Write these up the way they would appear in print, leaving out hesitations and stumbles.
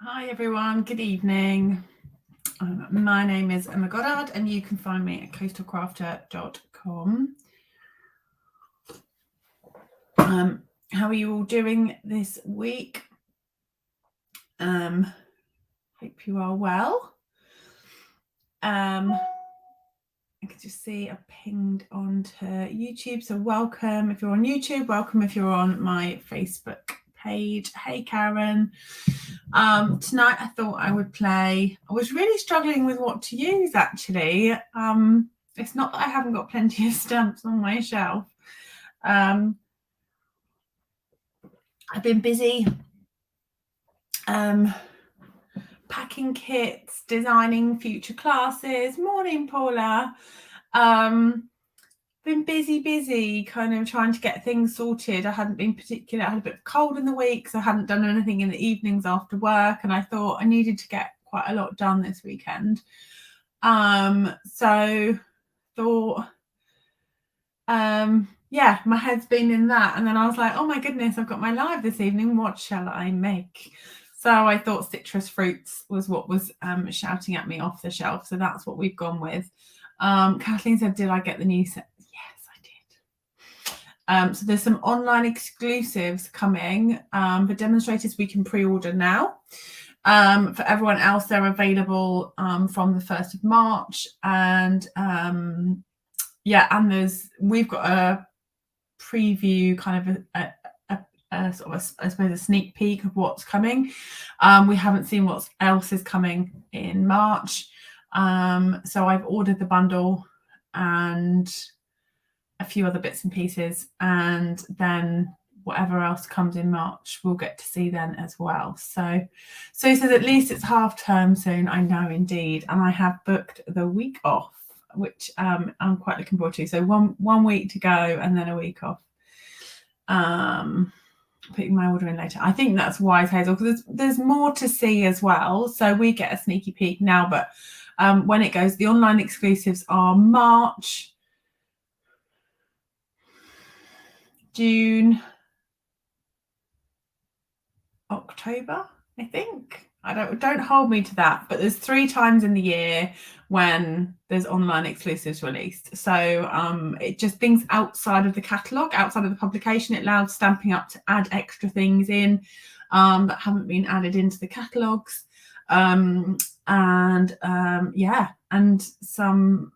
Hi everyone, good evening. My name is Emma Goddard and you can find me at coastalcrafter.com. How are you all doing this week? Hope you are well. I can just see I pinged onto YouTube, so welcome if you're on YouTube, welcome if you're on my Facebook page. Hey Karen. Tonight I thought I would play. I was really struggling with what to use actually. It's not that I haven't got plenty of stamps on my shelf. I've been busy packing kits, designing future classes. Morning, Paula. Been busy, kind of trying to get things sorted. I hadn't been particular. I had a bit of cold in the week, so I hadn't done anything in the evenings after work, and I thought I needed to get quite a lot done this weekend. So thought, yeah, my head's been in that, and then I was like, oh my goodness, I've got my live this evening. What shall I make? So I thought citrus fruits was what was shouting at me off the shelf. So that's what we've gone with. Kathleen said, did I get the new set? So there's some online exclusives coming for demonstrators. We can pre-order now. For everyone else, they're available from the 1st of March. And we've got a preview, kind of a sort of I suppose a sneak peek of what's coming. We haven't seen what else is coming in March. So I've ordered the bundle and a few other bits and pieces, and then whatever else comes in March we'll get to see then as well. So he says at least it's half term soon. I know, indeed, and I have booked the week off, which I'm quite looking forward to. So one week to go and then a week off. Putting my order in later. I think that's wise, Hazel, because there's more to see as well. So we get a sneaky peek now, but when it goes, the online exclusives are March, June, October, I think. Don't hold me to that, but there's 3 times in the year when there's online exclusives released. So it just things outside of the catalogue, outside of the publication. It allows Stampin' Up to add extra things in that haven't been added into the catalogues. And some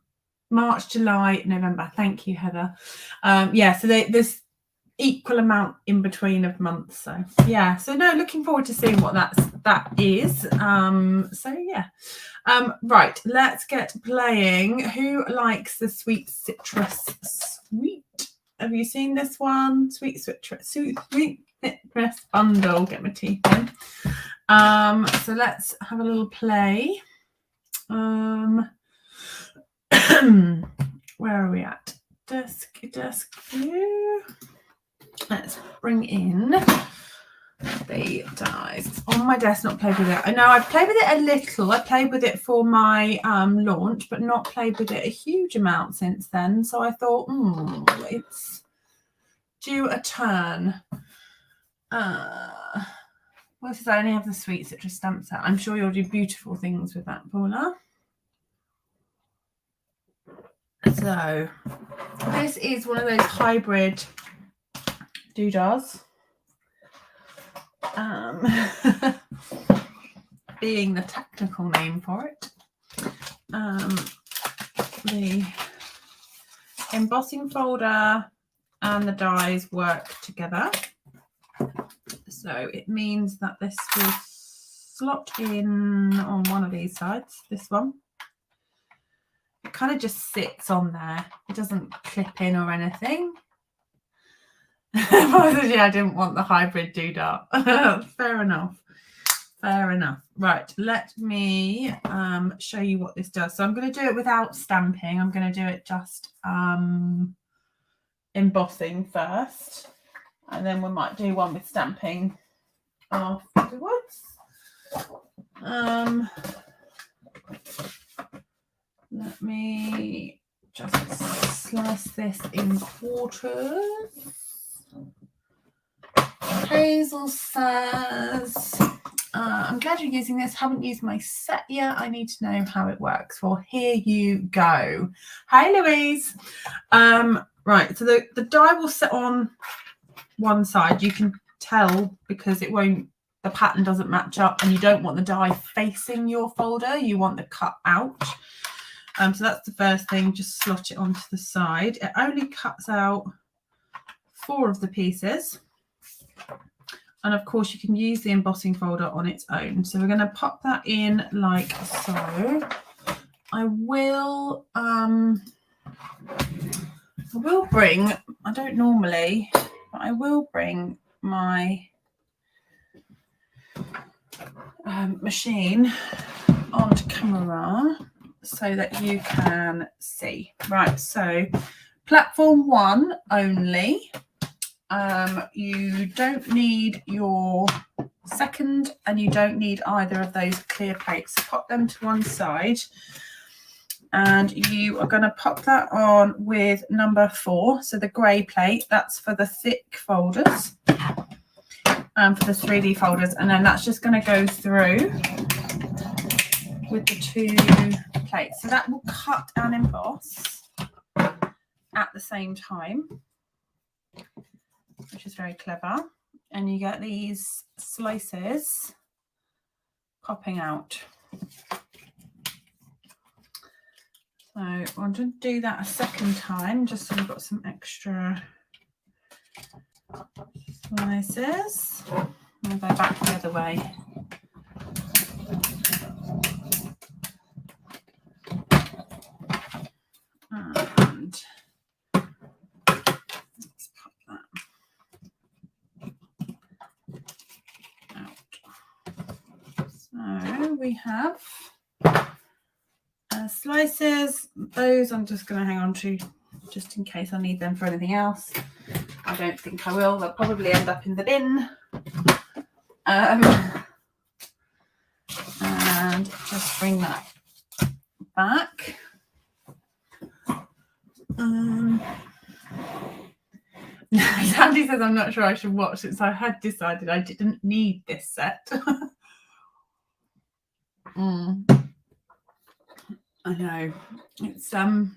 March, July, November. Thank you, Heather. So there's equal amount in between of months. So yeah, so no, looking forward to seeing what that is. Right, let's get playing. Who likes the sweet citrus sweet? Have you seen this one? Sweet citrus bundle. Get my teeth in. So let's have a little play. Where are we at? Desk view. Let's bring in the dies. It's on my desk, not played with it. I know I've played with it a little. I played with it for my launch, but not played with it a huge amount since then. So I thought, it's due a turn. What if I only have the sweet citrus stamp set? I'm sure you'll do beautiful things with that, Paula. So this is one of those hybrid doodahs, being the technical name for it. The embossing folder and the dies work together, so it means that this will slot in on one of these sides. This one, it kind of just sits on there. It doesn't clip in or anything. I didn't want the hybrid doodah. Fair enough. Right, let me show you what this does. So I'm going to do it without stamping. I'm going to do it just embossing first, and then we might do one with stamping afterwards. Let me just slice this in quarters. Hazel says, I'm glad you're using this. Haven't used my set yet. I need to know how it works. Well, here you go. Hi, Louise. Right, so the die will sit on one side. You can tell because it won't, the pattern doesn't match up, and you don't want the die facing your folder. You want the cut out. So that's the first thing. Just slot it onto the side. It only cuts out 4 of the pieces. And of course you can use the embossing folder on its own. So we're going to pop that in like so. I will bring, I don't normally, but I will bring my machine onto camera so that you can see. Right, so platform 1 only. You don't need your second, and you don't need either of those clear plates. Pop them to one side, and you are going to pop that on with number 4, so the grey plate. That's for the thick folders and for the 3D folders, and then that's just going to go through with the 2 plates. So that will cut and emboss at the same time, which is very clever. And you get these slices popping out. So I'm going to do that a second time, just so we've got some extra slices. I'll go back the other way. And let's pop that out. So we have slices. Those I'm just going to hang on to just in case I need them for anything else. I don't think I will. They'll probably end up in the bin. And just bring that back. Sandy says I'm not sure I should watch it, so I had decided I didn't need this set. I know. It's I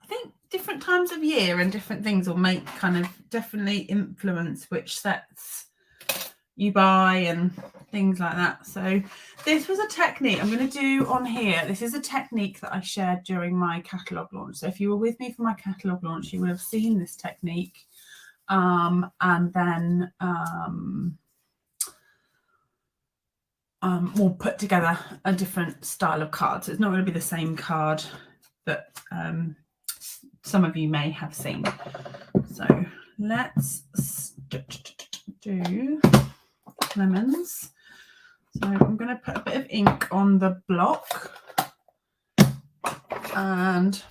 think different times of year and different things will make kind of definitely influence which sets you buy and things like that. So this was a technique I'm going to do on here. This is a technique that I shared during my catalogue launch. So if you were with me for my catalogue launch, you would have seen this technique. And then we'll put together a different style of card. So it's not going to be the same card that some of you may have seen. So let's do lemons. So I'm going to put a bit of ink on the block and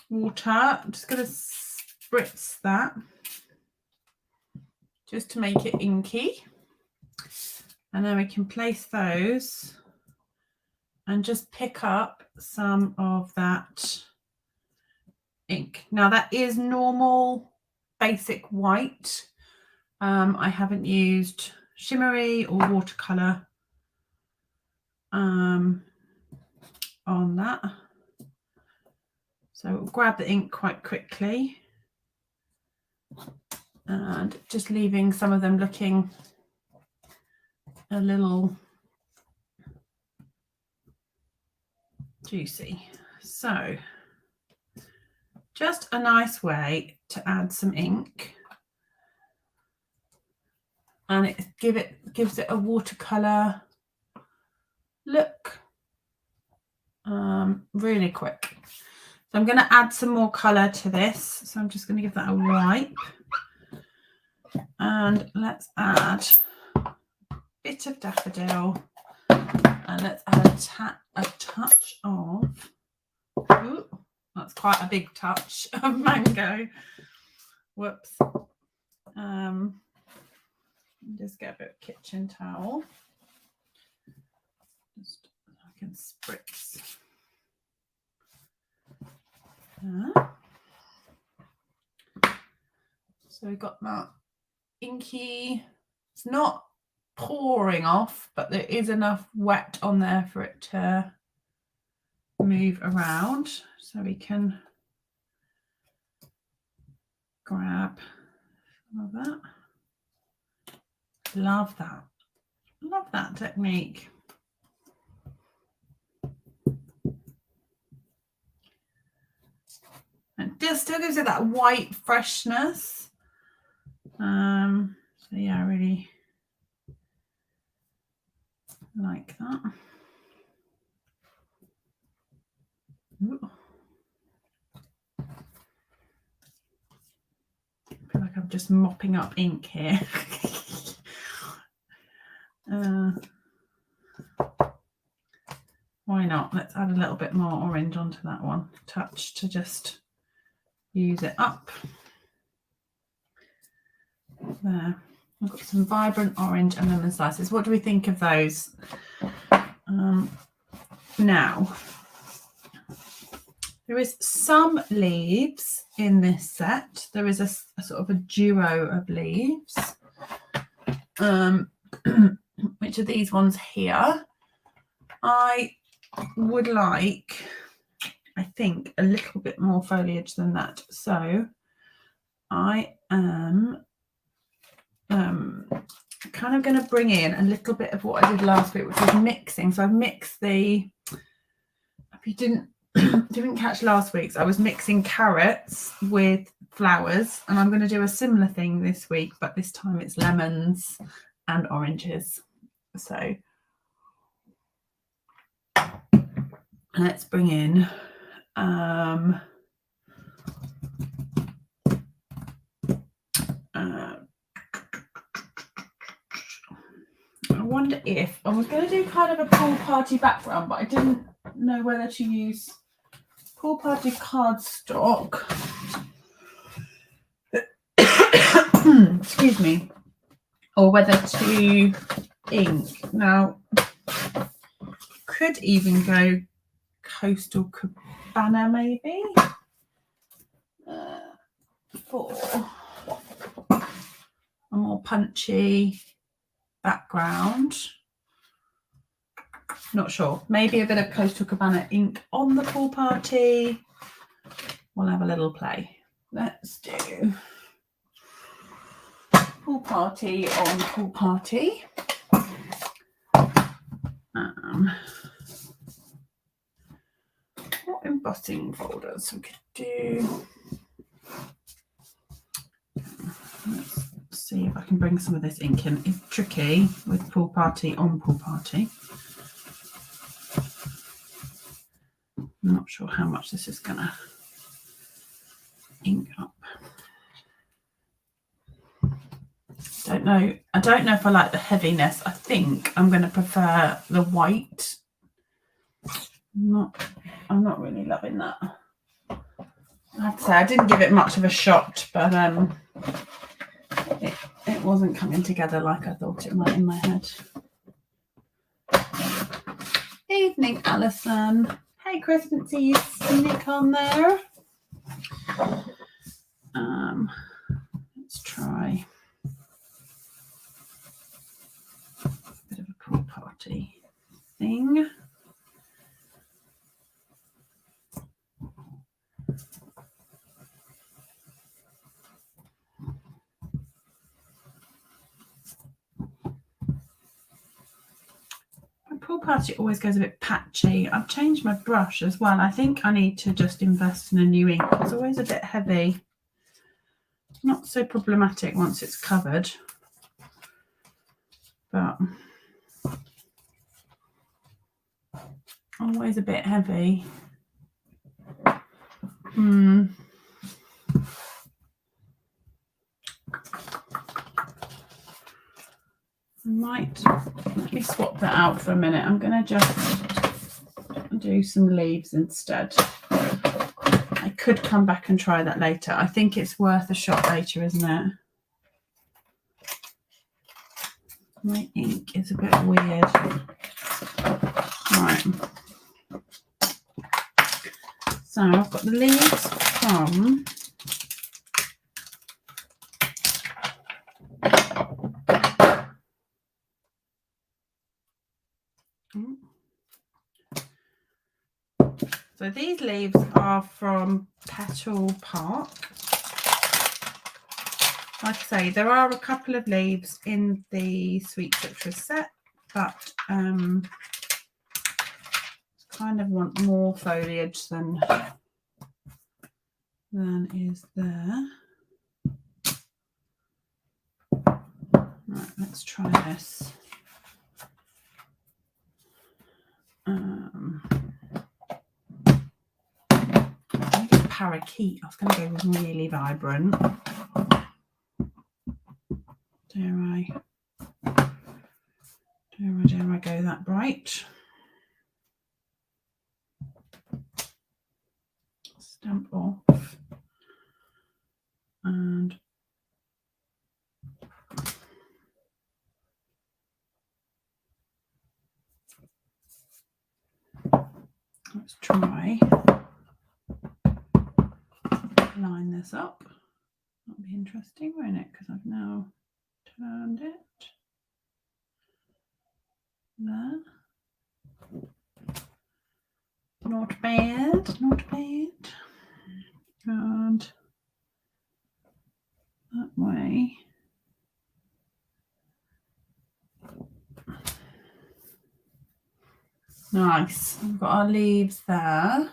water. I'm just going to spritz that just to make it inky. And then we can place those and just pick up some of that ink. Now that is normal basic white. I haven't used shimmery or watercolor on that. So we'll grab the ink quite quickly and just leaving some of them looking a little juicy. So just a nice way to add some ink, and it gives it a watercolor look really quick. So I'm going to add some more color to this. So I'm just going to give that a wipe, and let's add a bit of daffodil, and let's add a touch of, ooh, that's quite a big touch of mango. Whoops. Just get a bit of kitchen towel. Just so I can spritz. So we got that inky. It's not pouring off, but there is enough wet on there for it to move around. So we can grab some of that. Love that. Love that technique. It still gives it that white freshness. So yeah, I really like that. Ooh. I feel like I'm just mopping up ink here. Why not? Let's add a little bit more orange onto that one. Touch to just use it up. There. I've got some vibrant orange and lemon slices. What do we think of those? Now, there is some leaves in this set. There is a sort of a duo of leaves. Which are these ones here? I would like, I think, a little bit more foliage than that. So I am kind of going to bring in a little bit of what I did last week, which was mixing. So I've mixed the, if you didn't catch last week's, I was mixing carrots with flowers, and I'm going to do a similar thing this week, but this time it's lemons and oranges. So let's bring in I wonder if I was going to do kind of a pool party background, but I didn't know whether to use pool party cardstock. Excuse me. Or whether to ink. Now, could even go Coastal Cabana maybe for a more punchy background. Not sure. Maybe a bit of Coastal Cabana ink on the pool party. We'll have a little play. Let's do pool party on pool party. What embossing folders we could do? Let's see if I can bring some of this ink in. It's tricky with pool party on pool party. I'm not sure how much this is gonna ink up. I don't know if I like the heaviness. I think I'm going to prefer the white. I'm not really loving that. I have to say I didn't give it much of a shot, but it wasn't coming together like I thought it might in my head. Evening, Alison. Hey, Chris, didn't see you sneak on there. Let's try a bit of a pool party thing. Pool party always goes a bit patchy. I've changed my brush as well. I think I need to just invest in a new ink. It's always a bit heavy. Not so problematic once it's covered, but always a bit heavy. Let me swap that out for a minute. I'm going to just do some leaves instead. I could come back and try that later. I think it's worth a shot later, isn't it? My ink is a bit weird. Right. So I've got the leaves from So these leaves are from Petal Park. Like I say, there are a couple of leaves in the Sweet Citrus set, but kind of want more foliage than is there. Right, let's try this. Parakeet. I was going to go with really vibrant. Dare I go that bright? Stamp off. And let's try line this up. That'll be interesting, won't it? Because I've now turned it there. Not bad, not bad. And that way. Nice. We've got our leaves there.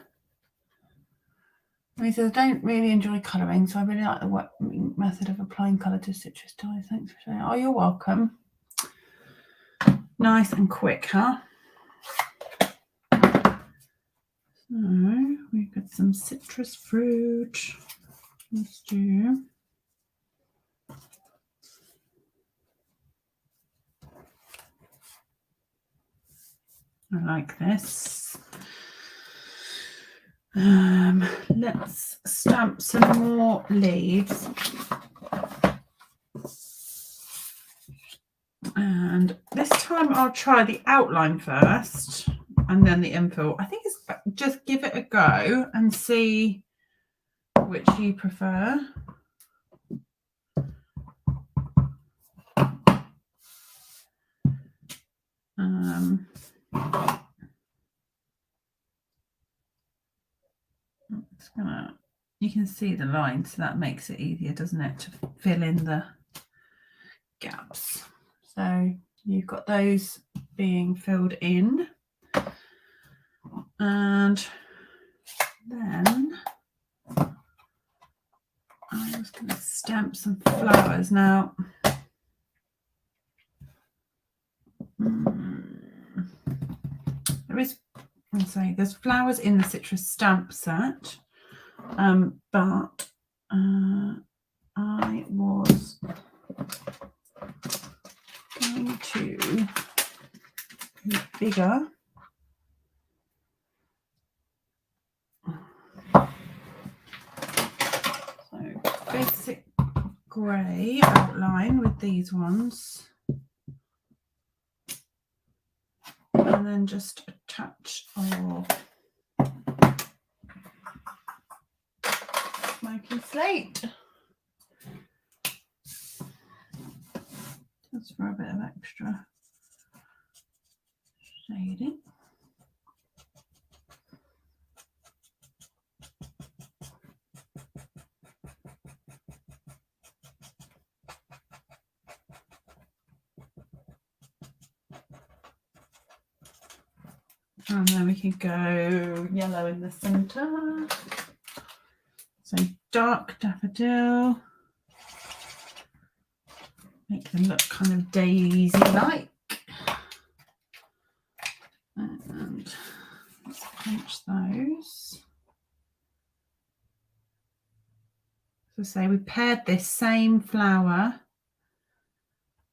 He says, I don't really enjoy colouring, so I really like the method of applying colour to citrus dyes. Thanks for sharing. Oh, you're welcome. Nice and quick, huh? So we've got some citrus fruit. Let's do. I like this. Let's stamp some more leaves. And this time I'll try the outline first and then the infill. I think it's just give it a go and see which you prefer. It's gonna, you can see the line, so that makes it easier, doesn't it, to fill in the gaps. So you've got those being filled in, and then I was going to stamp some flowers now. There is, I'll say, there's flowers in the citrus stamp set, but I was going to be bigger. So basic grey outline with these ones. And then just a touch of smoky slate. Just for a bit of extra shading. And then we can go yellow in the centre. So dark daffodil. Make them look kind of daisy-like. And let's pinch those. So say we paired this same flower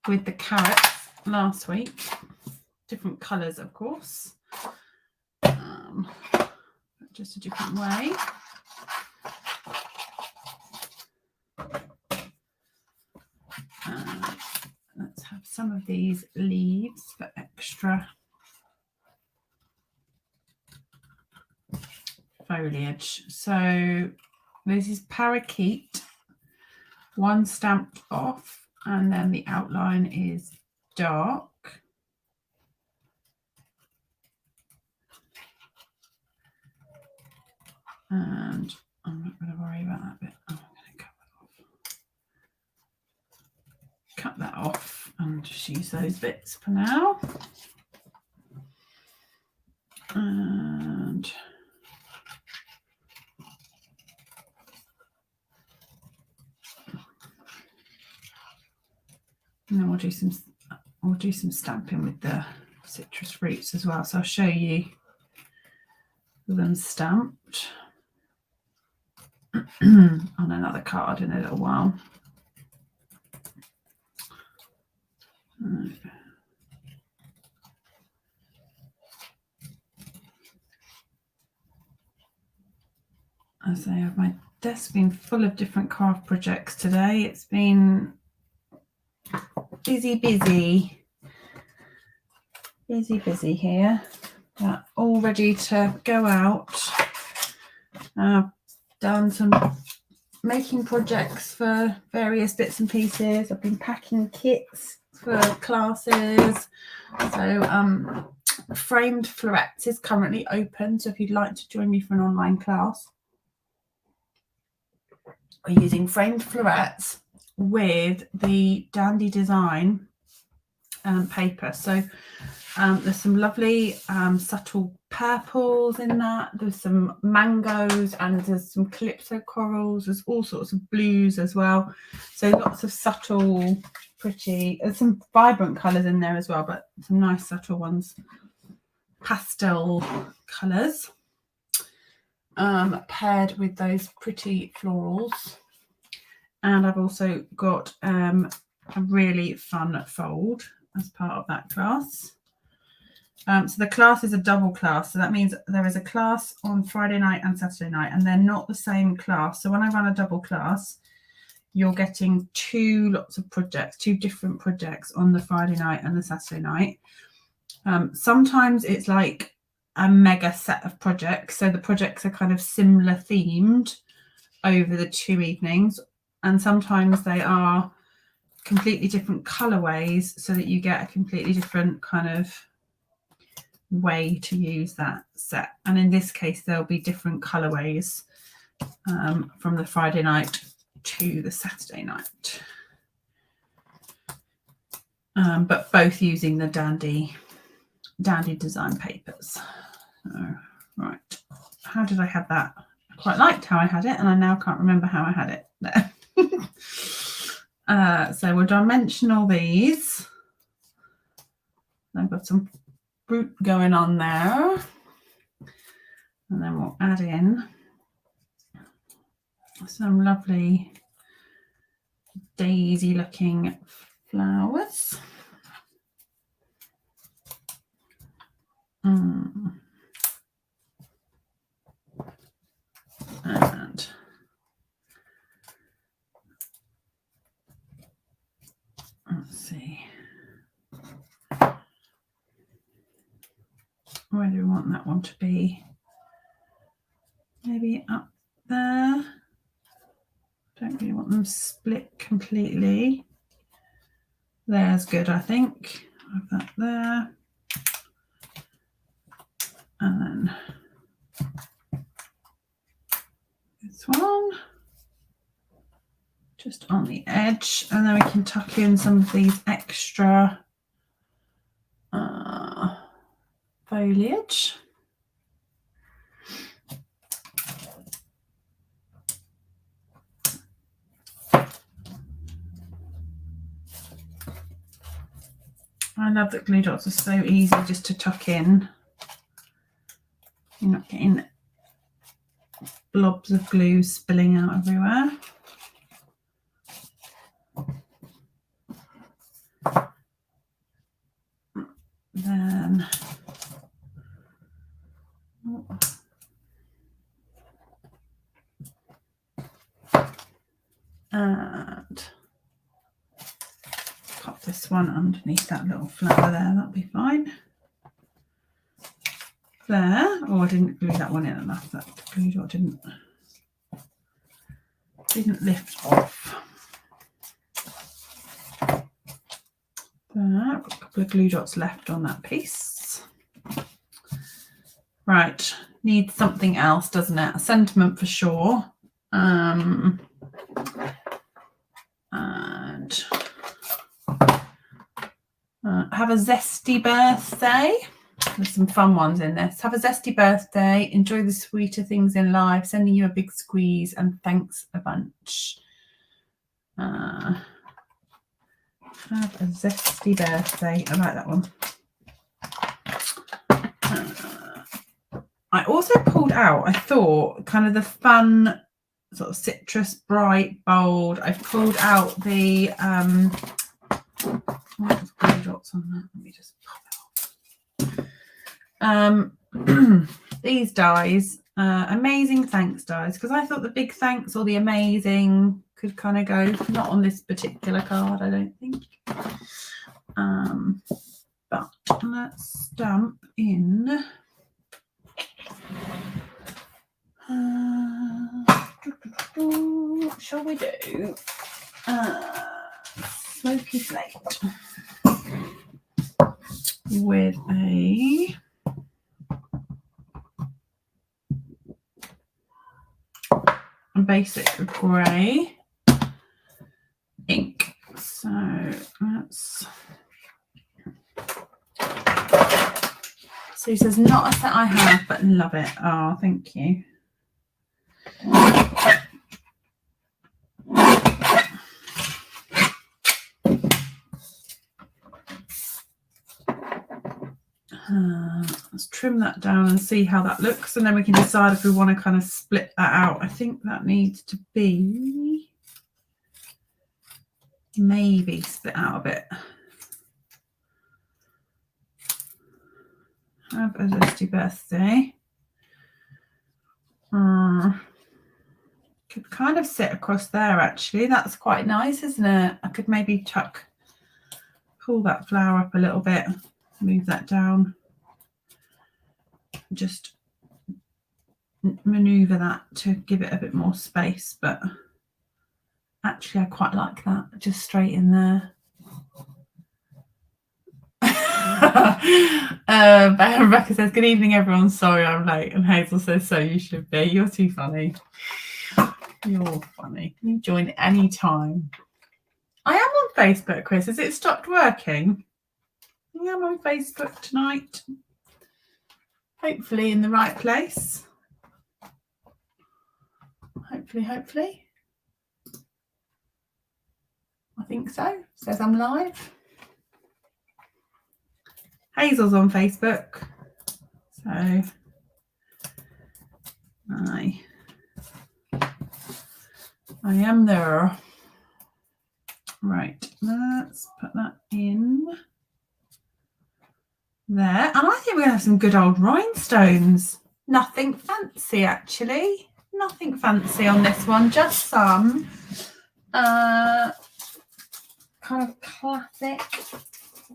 with the carrots last week. Different colours, of course. Just a different way. Let's have some of these leaves for extra foliage. So this is parakeet, one stamped off, and then the outline is dark. And I'm not going to worry about that bit. I'm going to cut that off and just use those bits for now. And then we'll do some stamping with the citrus fruits as well. So I'll show you them stamped on another card in a little while. As I have my desk been full of different craft projects today. It's been busy here, but all ready to go out. I've done some making projects for various bits and pieces. I've been packing kits for classes. So Framed Florets is currently open, so if you'd like to join me for an online class, we're using framed florets with the Dandy Design paper. So there's some lovely subtle purples in that. There's some mangoes and there's some calypso corals. There's all sorts of blues as well. So lots of subtle, pretty, there's some vibrant colours in there as well, but some nice subtle ones. Pastel colours paired with those pretty florals. And I've also got a really fun fold as part of that class. So the class is a double class. So that means there is a class on Friday night and Saturday night, and they're not the same class. So when I run a double class, you're getting two different projects on the Friday night and the Saturday night. Sometimes it's like a mega set of projects. So the projects are kind of similar themed over the 2 evenings. And sometimes they are completely different colorways so that you get a completely different kind of way to use that set. And in this case, there'll be different colorways from the Friday night to the Saturday night. But both using the Dandy Design papers. So, right. How did I have that? I quite liked how I had it, and I now can't remember how I had it there. So we'll dimensional these. I've got some fruit going on there. And then we'll add in some lovely daisy looking flowers. And let's see, where do we want that one to be? Maybe up there. Don't really want them split completely. There's good, I think. Have that there. And then this one just on the edge, and then we can tuck in some of these extra foliage. I love that glue dots are so easy just to tuck in. You're not getting blobs of glue spilling out everywhere. Then and pop this one underneath that little flower there, that'll be fine. There. Oh, I didn't glue that one in enough. That glue dot didn't lift off. There, I've got a couple of glue dots left on that piece. Right, needs something else, doesn't it? A sentiment for sure. And have a zesty birthday. There's some fun ones in this. Have a zesty birthday. Enjoy the sweeter things in life. Sending you a big squeeze and thanks a bunch. Have a zesty birthday. I like that one. I also pulled out, I thought, kind of the fun sort of citrus, bright, bold. I've pulled out the dots on that. Let me just pop it off. These dies, amazing thanks dies, because I thought the big thanks or the amazing could kind of go, not on this particular card, I don't think. But let's stamp in. What shall we do? Smoky slate with a basic grey ink. So let's. So he says, not a set I have, but love it. Oh, thank you. Let's trim that down and see how that looks, and then we can decide if we want to kind of split that out. I think that needs to be maybe split out a bit. Have a zesty birthday. Could kind of sit across there actually. That's quite nice, isn't it? I could maybe pull that flower up a little bit, move that down, just maneuver that to give it a bit more space. But actually I quite like that, just straight in there. Rebecca says, good evening everyone, sorry I'm late, and Hazel says, so you should be. You're too funny. You're funny. You join any time. I am on Facebook, Chris. Has it stopped working? I am on Facebook tonight. Hopefully in the right place. Hopefully. I think so. Says I'm live. Hazel's on Facebook. So I am there. Right, let's put that in there. And I think we're going to have some good old rhinestones. Nothing fancy, actually. Nothing fancy on this one. Just some kind of classic,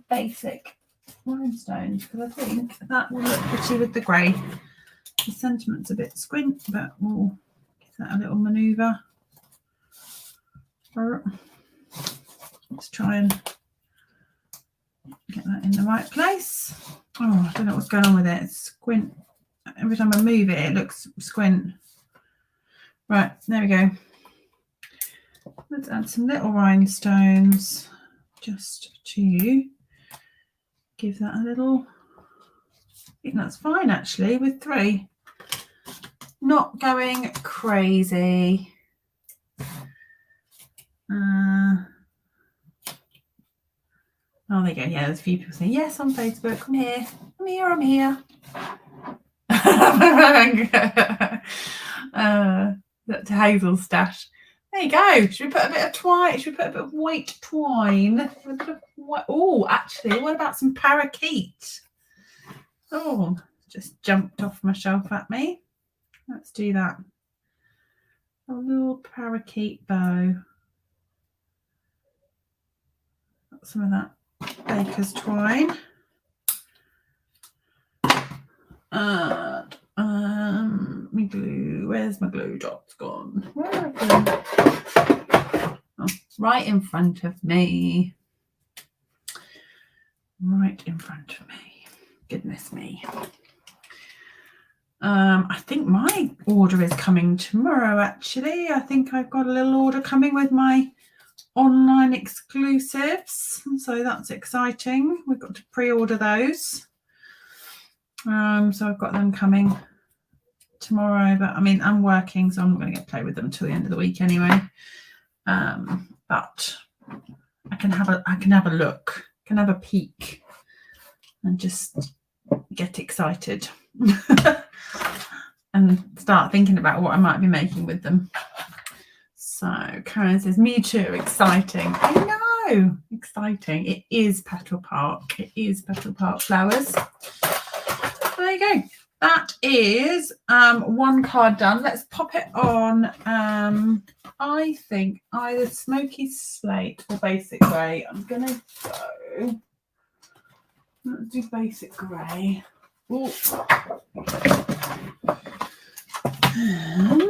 basic rhinestones, because I think that will look pretty with the grey. The sentiment's a bit squint, but we'll give that a little manoeuvre. Let's try and get that in the right place. Oh, I don't know what's going on with it. It's squint. Every time I move it, it looks squint. Right, there we go. Let's add some little rhinestones just to give that a little. I think that's fine actually with 3. Not going crazy. Oh, there you go. Yeah, there's a few people saying, yes, on Facebook. I'm here. To Hazel's stash. There you go. Should we put a bit of twine? Should we put a bit of white twine? Oh, actually, what about some parakeet? Oh, just jumped off my shelf at me. Let's do that. A little parakeet bow. Got some of that baker's twine. My glue. Where's my glue dots gone? Where are they? Oh, right in front of me. Right in front of me. Goodness me. I think my order is coming tomorrow, actually. I think I've got a little order coming with my online exclusives. So that's exciting. We've got to pre-order those. So I've got them coming tomorrow. But I mean, I'm working, so I'm not going to get to play with them until the end of the week anyway. But I can have a look, can have a peek, and just get excited. And start thinking about what I might be making with them. So Karen says, me too, exciting. I know, exciting. It is Petal Park. It is Petal Park flowers. There you go. That is one card done. Let's pop it on, I think, either Smoky Slate or Basic Grey. I'm going to go, let's do Basic Grey. Ooh. And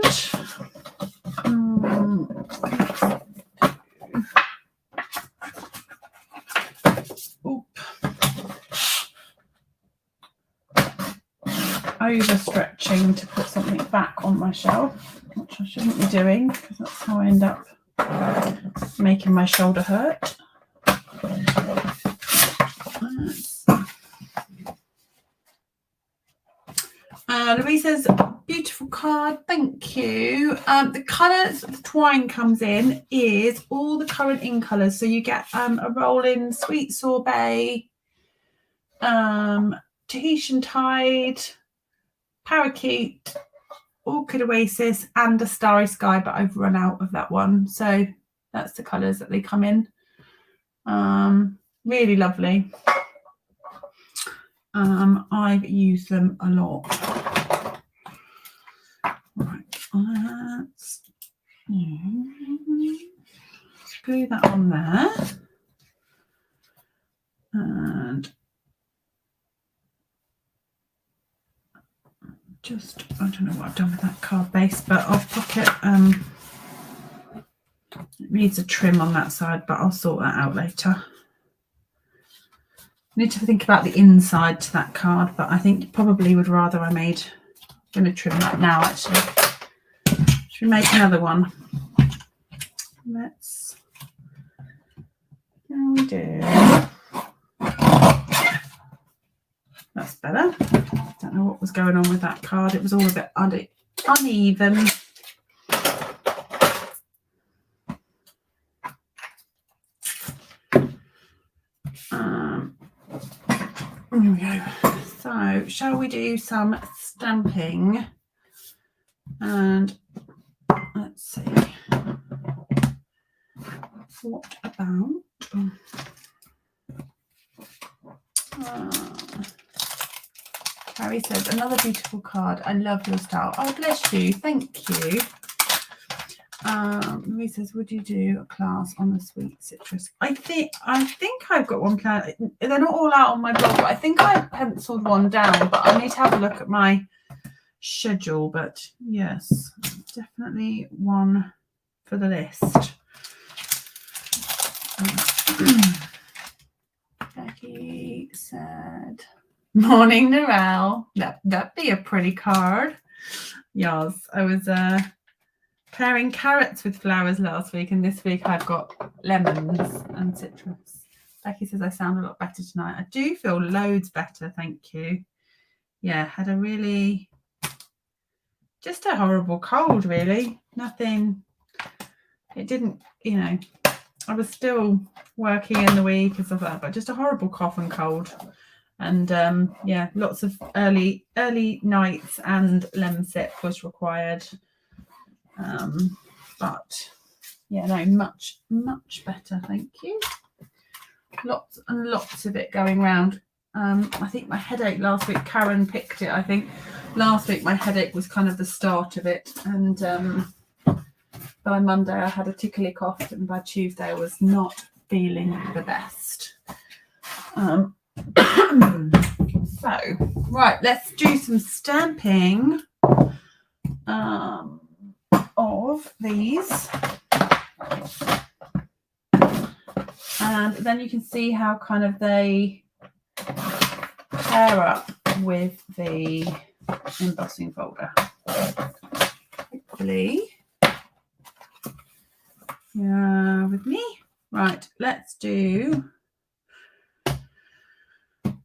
overstretching to put something back on my shelf, which I shouldn't be doing because that's how I end up making my shoulder hurt. Louise says, beautiful card, thank you. The colours the twine comes in is all the current in colours. So you get a rolling Sweet Sorbet, Tahitian Tide, Parakeet, Orchid Oasis, and a Starry Sky, but I've run out of that one. So that's the colours that they come in. Really lovely. I've used them a lot. Right, let's glue that on there. And just, I don't know what I've done with that card base, but I'll pop it, it needs a trim on that side, but I'll sort that out later. I need to think about the inside to that card, but I think you probably would rather I made, I'm going to trim that now actually. Should we make another one? Let's, how we do? That's better. Don't know what was going on with that card. It was all a bit uneven. There we go. So, shall we do some stamping? And let's see. What about? Carrie says, another beautiful card. I love your style. Oh, bless you. Thank you. Louise says, would you do a class on the sweet citrus? I think I've got one plan. They're not all out on my blog, but I think I penciled one down, but I need to have a look at my schedule. But yes, definitely one for the list. Becky said, morning, Narelle. That'd be a pretty card. Yes, I was pairing carrots with flowers last week, and this week I've got lemons and citrus. Becky says I sound a lot better tonight. I do feel loads better, thank you. Yeah, had a really, just a horrible cold, really. Nothing, it didn't, you know, I was still working in the week and stuff like that, but just a horrible cough and cold. And yeah, lots of early nights and lemon sip was required. But yeah, no, much better, thank you. Lots and lots of it going round. I think my headache last week, Karen picked it. I think last week my headache was kind of the start of it, and by Monday I had a tickly cough, and by Tuesday I was not feeling the best. So right, let's do some stamping of these, and then you can see how kind of they pair up with the embossing folder. Hopefully, yeah, with me. Right, let's do.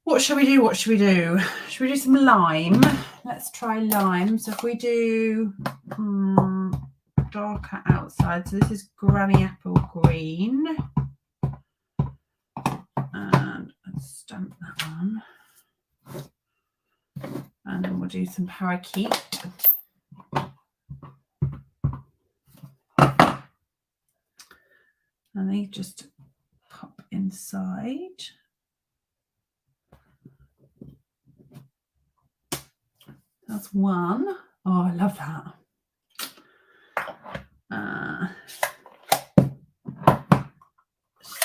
What shall we do? What should we do? Should we do some lime? Let's try lime. So if we do darker outside, so this is Granny Apple Green. And let's stamp that on. And then we'll do some parakeet. And they just pop inside. That's one. Oh, I love that.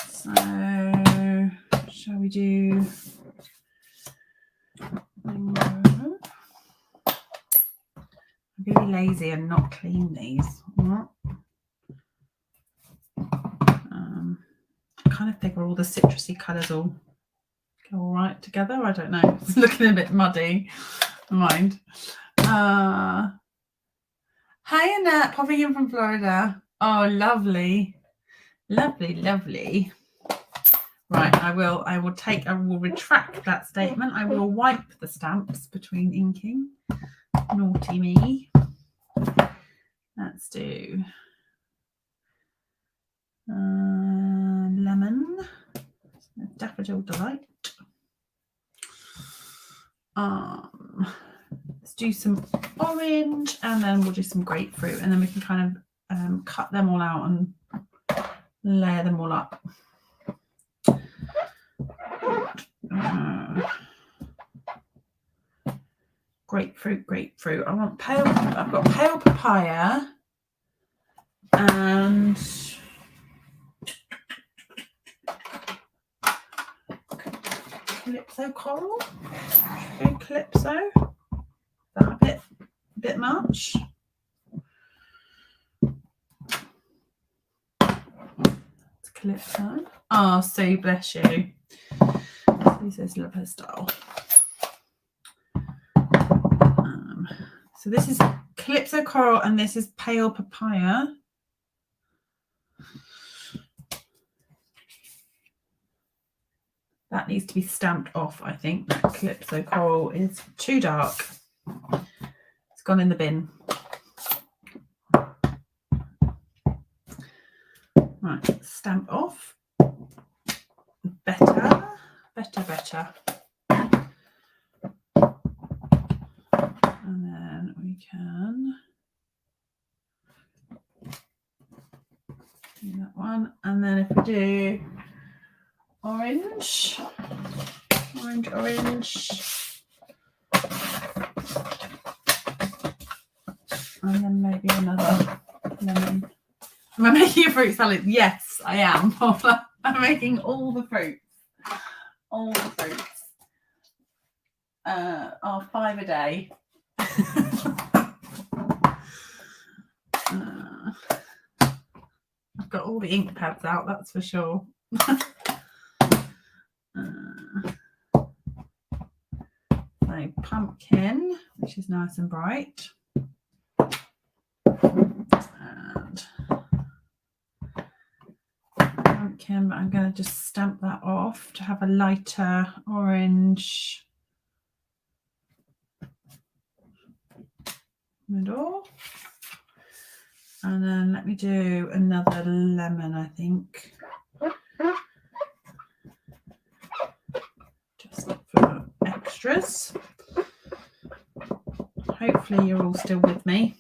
So, shall we do mango? I'm going to be lazy and not clean these. I kind of figure all the citrusy colours will go all right together. I don't know. It's looking a bit muddy. Mind. Hi, Annette, popping in from Florida. Oh, lovely. Lovely, lovely. Right, I will retract that statement. I will wipe the stamps between inking. Naughty me. Let's do lemon. Daffodil Delight. Let's do some orange, and then we'll do some grapefruit, and then we can kind of cut them all out and layer them all up. Grapefruit. I want pale. I've got pale papaya and Calypso coral. Calypso. Is that a bit much? It's Calypso. Oh, so bless you. This is love her style. So this is Calypso coral, and this is pale papaya. That needs to be stamped off, I think. That Calypso coral is too dark. It's gone in the bin. Right, stamp off. Better. And then we can do that one. And then if we do orange. And then maybe another lemon. Am I making a fruit salad? Yes, I am. I'm making all the fruits. All the fruits. Are 5 a day. I've got all the ink pads out, that's for sure. So pumpkin, which is nice and bright. And pumpkin, but I'm going to just stamp that off to have a lighter orange middle. And then let me do another lemon, I think. Just for extras. Hopefully you're all still with me.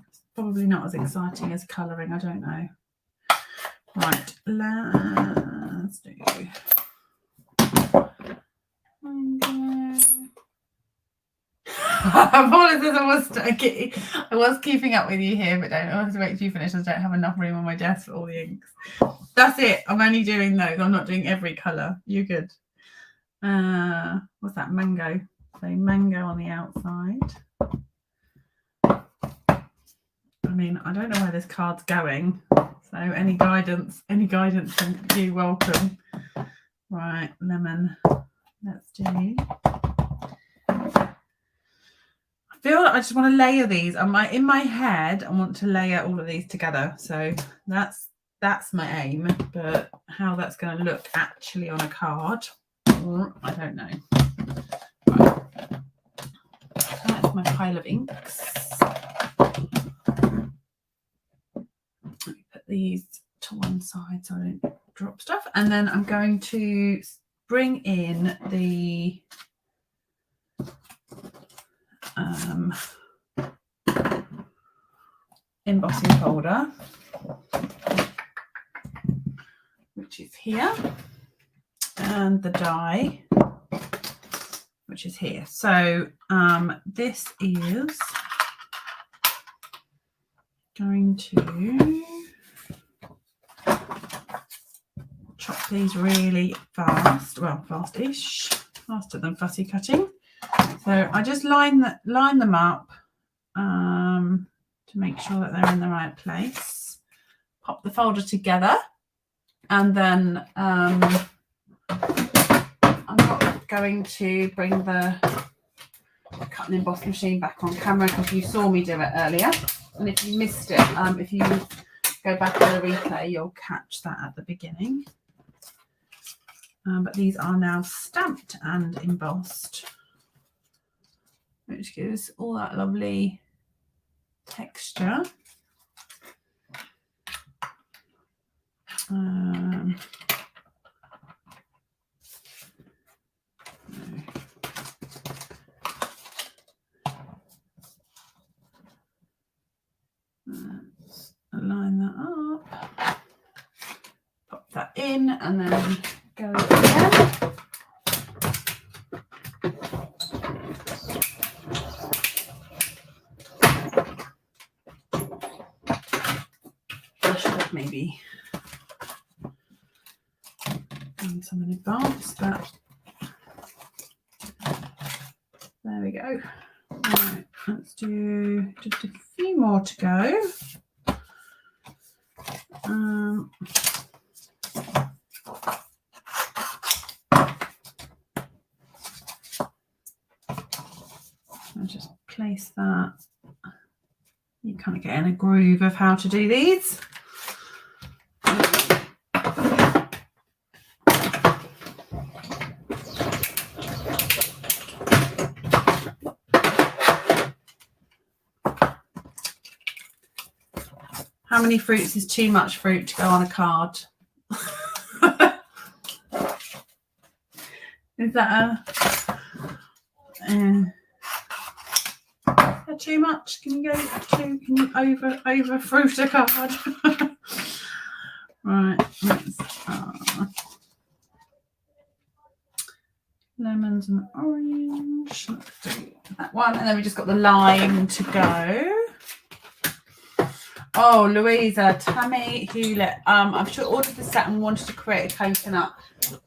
It's probably not as exciting as colouring, I don't know. Right, let's do apologies, I was keeping up with you here, but don't have to wait till you finish. I don't have enough room on my desk for all the inks. That's it. I'm only doing those. I'm not doing every colour. You're good. What's that? Mango. So mango on the outside. I mean, I don't know where this card's going. So any guidance from you, welcome. Right, lemon. Let's do feel like I just want to layer these. In my head, I want to layer all of these together. So that's my aim. But how that's going to look actually on a card, I don't know. Right. That's my pile of inks. Let me put these to one side so I don't drop stuff. And then I'm going to bring in the embossing folder, which is here, and the die, which is here. So this is going to chop these really fast, well, fast-ish, faster than fussy cutting. So I just line them up to make sure that they're in the right place. Pop the folder together, and then I'm not going to bring the cut and emboss machine back on camera because you saw me do it earlier. And if you missed it, if you go back to the replay, you'll catch that at the beginning. But these are now stamped and embossed, which gives all that lovely texture. Let's align that up, pop that in, and then go again. I should have maybe done some in advance, but there we go. Right, let's do just a few more to go. I'll just place that. You kind of get in a groove of how to do these. How many fruits is too much fruit to go on a card? Is that too much? Can you over fruit a card? Right, let's lemons and orange. Let's do that one, and then we just got the lime to go. Oh, Louisa, Tammy Hewlett. I've sure ordered the set and wanted to create a coconut.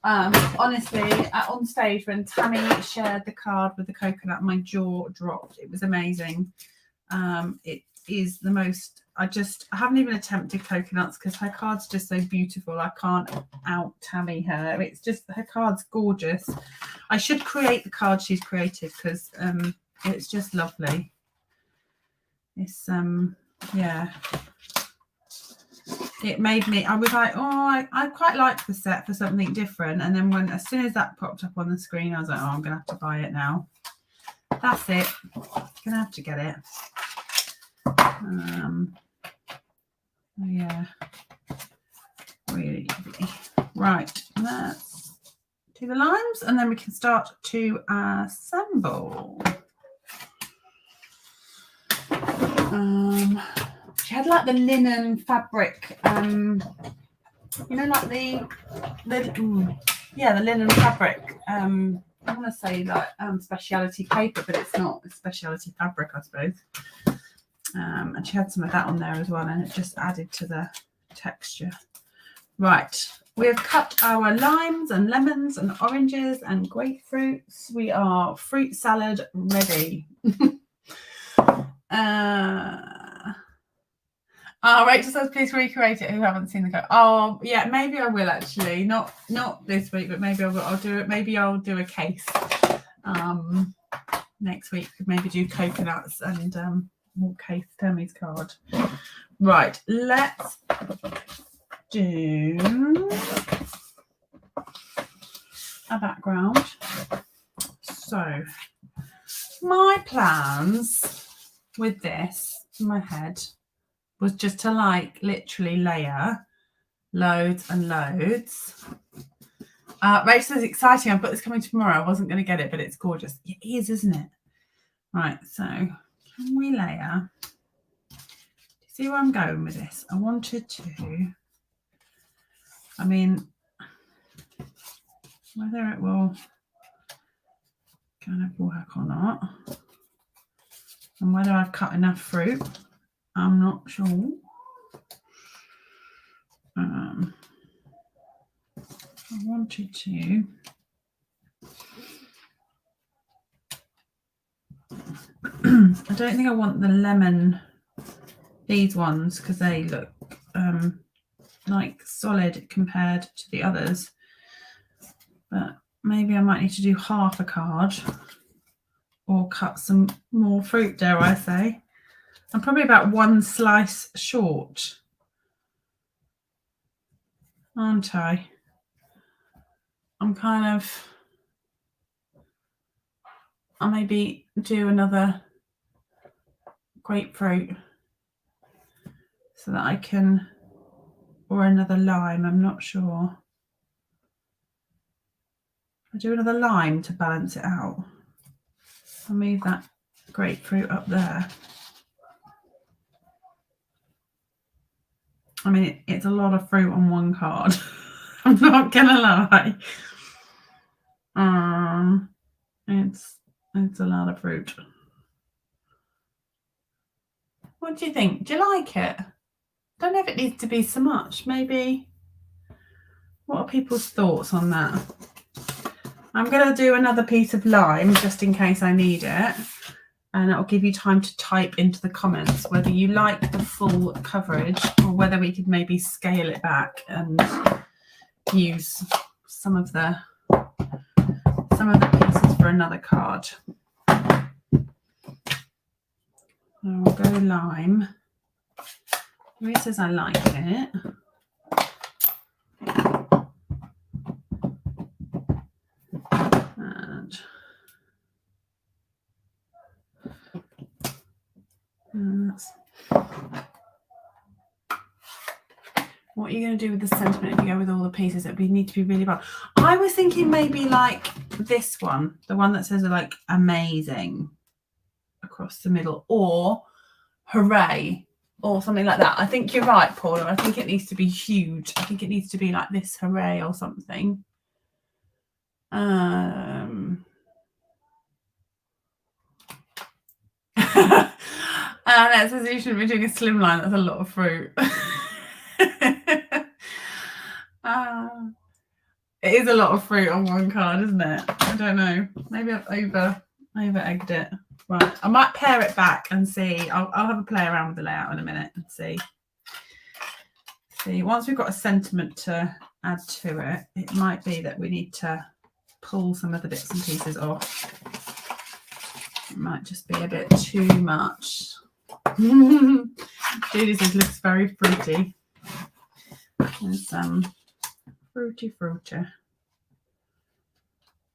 Honestly, on stage when Tammy shared the card with the coconut, my jaw dropped. It was amazing. It is the most. I haven't even attempted coconuts because her card's just so beautiful. I can't out Tammy her. It's just her card's gorgeous. I should create the card she's created because it's just lovely. It's yeah. It made me, I was like, oh, I quite like the set for something different. And then as soon as that popped up on the screen, I was like, oh, I'm going to have to buy it now. That's it. Going to have to get it. Yeah. Really lovely. Right. Let's do the limes and then we can start to assemble. She had like the linen fabric, like the linen fabric. I want to say like speciality paper, but it's not. It's speciality fabric, I suppose. And she had some of that on there as well, and it just added to the texture. Right, we have cut our limes and lemons and oranges and grapefruits. We are fruit salad ready. Rachel says, please recreate it. Who haven't seen the go? Oh, yeah, maybe I will actually. Not this week, but maybe I will. I'll do it. Maybe I'll do a case. next week we could maybe do coconuts and case Tammy's card. Right, let's do a background. So my plans with this in my head was just to like literally layer loads and loads. Rachel says exciting. I've got this coming tomorrow. I wasn't going to get it, but it's gorgeous. It is, isn't it? Right, so can we layer? See where I'm going with this? I wanted to, I mean, whether it will kind of work or not, and whether I've cut enough fruit, I'm not sure. I wanted to I don't think I want the lemon, these ones, because they look like solid compared to the others, but maybe I might need to do half a card or cut some more fruit, dare I say. I'm probably about one slice short, aren't I? I'm kind of, I'll maybe do another grapefruit so that I can, or another lime, I'm not sure. I'll do another lime to balance it out. I'll move that grapefruit up there. I mean, it's a lot of fruit on one card. I'm not gonna lie. It's a lot of fruit. What do you think? Do you like it? Don't know if it needs to be so much. Maybe. What are people's thoughts on that? I'm going to do another piece of lime just in case I need it. And it'll give you time to type into the comments whether you like the full coverage or whether we could maybe scale it back and use some of the pieces for another card. I'll go lime. He says I like it. What are you going to do with the sentiment if you go with all the pieces? It would need to be really well. I was thinking maybe like this one, the one that says like amazing across the middle, or hooray, or something like that. I think you're right, Paula. I think it needs to be huge. I think it needs to be like this, hooray, or something. And it says you shouldn't be doing a slim line. That's a lot of fruit. It is a lot of fruit on one card, isn't it? I don't know. Maybe I've over-egged it. Right, I might pare it back and see. I'll have a play around with the layout in a minute and see. Once we've got a sentiment to add to it, it might be that we need to pull some of the bits and pieces off. It might just be a bit too much. Judy says looks very fruity. There's some fruity.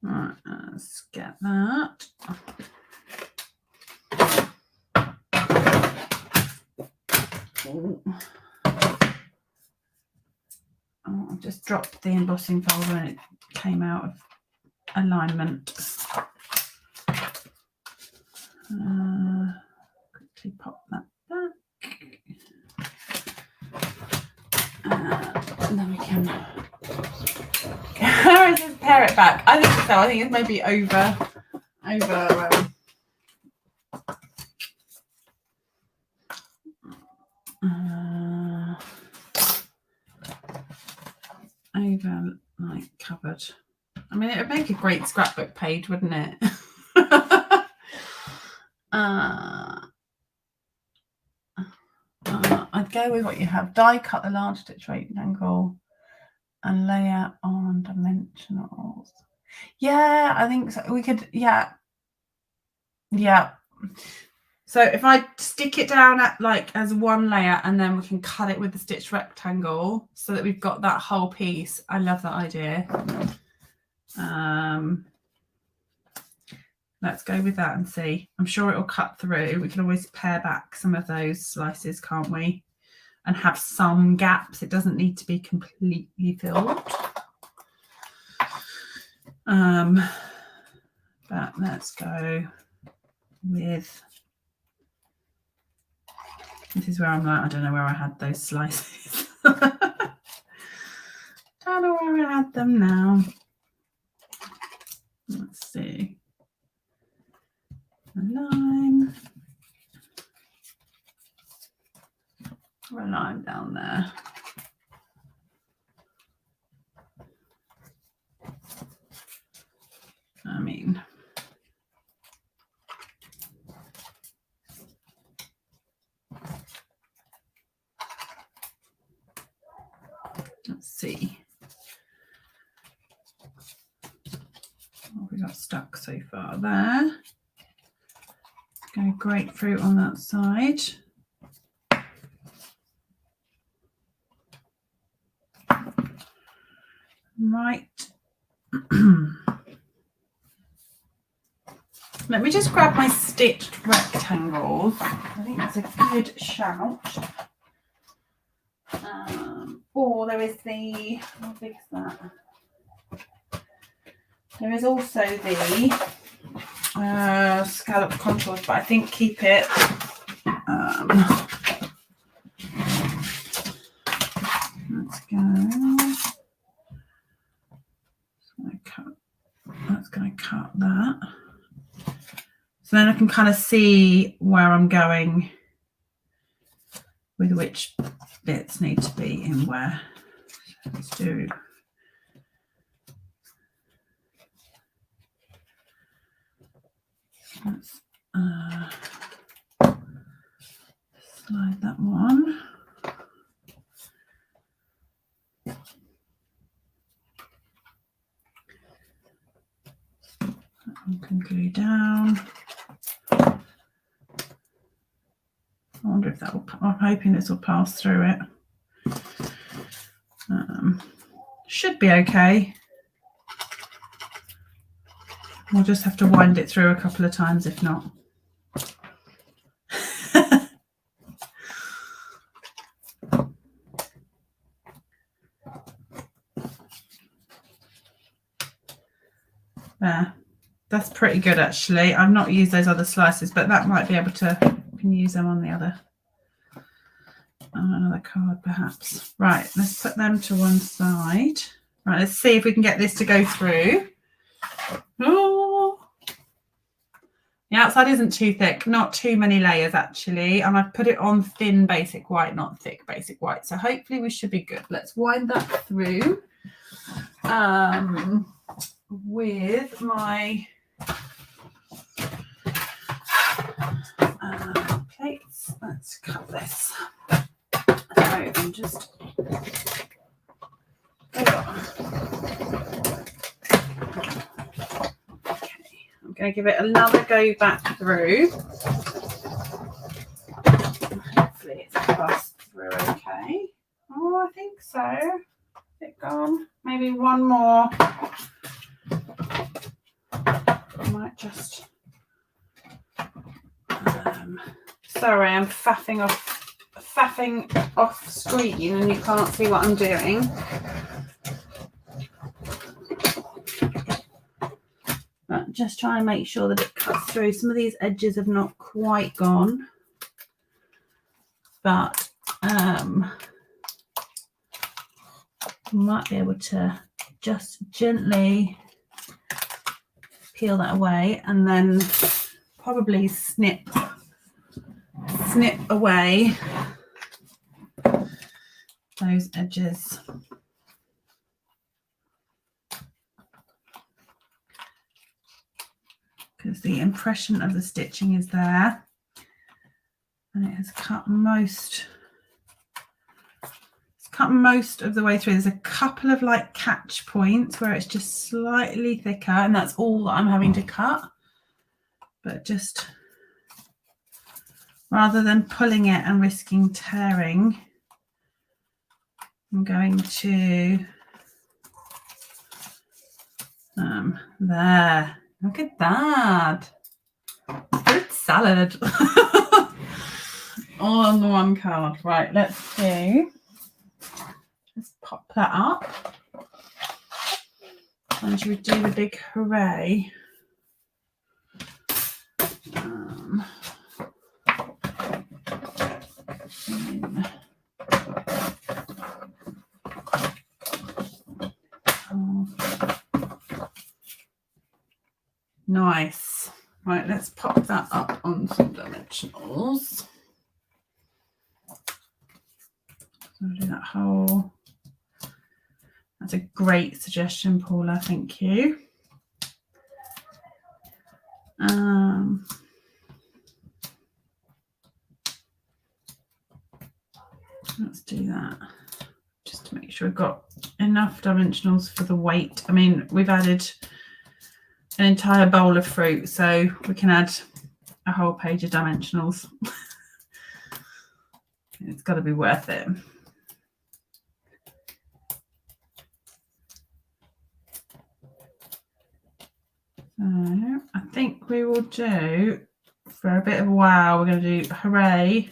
Right, let's get that. I just dropped the embossing folder and it came out of alignment. Quickly pop that back. And then we can just pare it back. I think so. I think it's maybe over like covered. I mean, it would make a great scrapbook page, wouldn't it? I'd go with what you have. Die cut the large stitch rectangle and layer on dimensionals. Yeah, I think so. We could, yeah. Yeah. So if I stick it down at like as one layer and then we can cut it with the stitch rectangle so that we've got that whole piece. I love that idea. Let's go with that and see. I'm sure it'll cut through. We can always pare back some of those slices, can't we? And have some gaps. It doesn't need to be completely filled. But let's go with, this is where I'm like, I don't know where I had those slices. Don't know where I had them now. Let's see. A line. A line down there. I mean, let's see. What we got stuck so far there. Go grapefruit on that side. Right. Let me just grab my stitched rectangles. I think that's a good shout. Or there is the, how big is that? There is also the scallop contours, but I think keep it. Let's go. That's going to cut that. So then I can kind of see where I'm going with which bits need to be in where. So let's do. Let's slide that one. That one can glue down. I wonder if that will, I'm hoping this will pass through it. Should be okay. We'll just have to wind it through a couple of times if not. There. That's pretty good actually. I've not used those other slices, but that might be able to, you can use them on the other, on another card perhaps. Right, let's put them to one side. Right, let's see if we can get this to go through. Oh. The outside isn't too thick, not too many layers actually, and I've put it on thin basic white, not thick basic white. So hopefully we should be good. Let's wind that through with my plates. Let's cut this. So I'm just I'm going to give it another go back through. Hopefully it's passed through okay. Oh, I think so. Is it gone? Maybe one more. I might just. Sorry, I'm faffing off screen and you can't see what I'm doing. But just try and make sure that it cuts through. Some of these edges have not quite gone, but might be able to just gently peel that away and then probably snip away those edges. Because the impression of the stitching is there and it has cut most of the way through. There's a couple of like catch points where it's just slightly thicker and that's all that I'm having to cut. but just rather than pulling it and risking tearing, I'm going to there. Look at that. Fruit salad. All on the one card. Right, let's pop that up. And should we do the big hooray? Nice. Right, let's pop that up on some dimensionals. I'll do that whole. That's a great suggestion, Paula. Thank you. Let's do that just to make sure we've got enough dimensionals for the weight. I mean, we've added an entire bowl of fruit, so we can add a whole page of dimensionals. It's got to be worth it. So I think we will do, for a bit of wow, we're going to do hooray,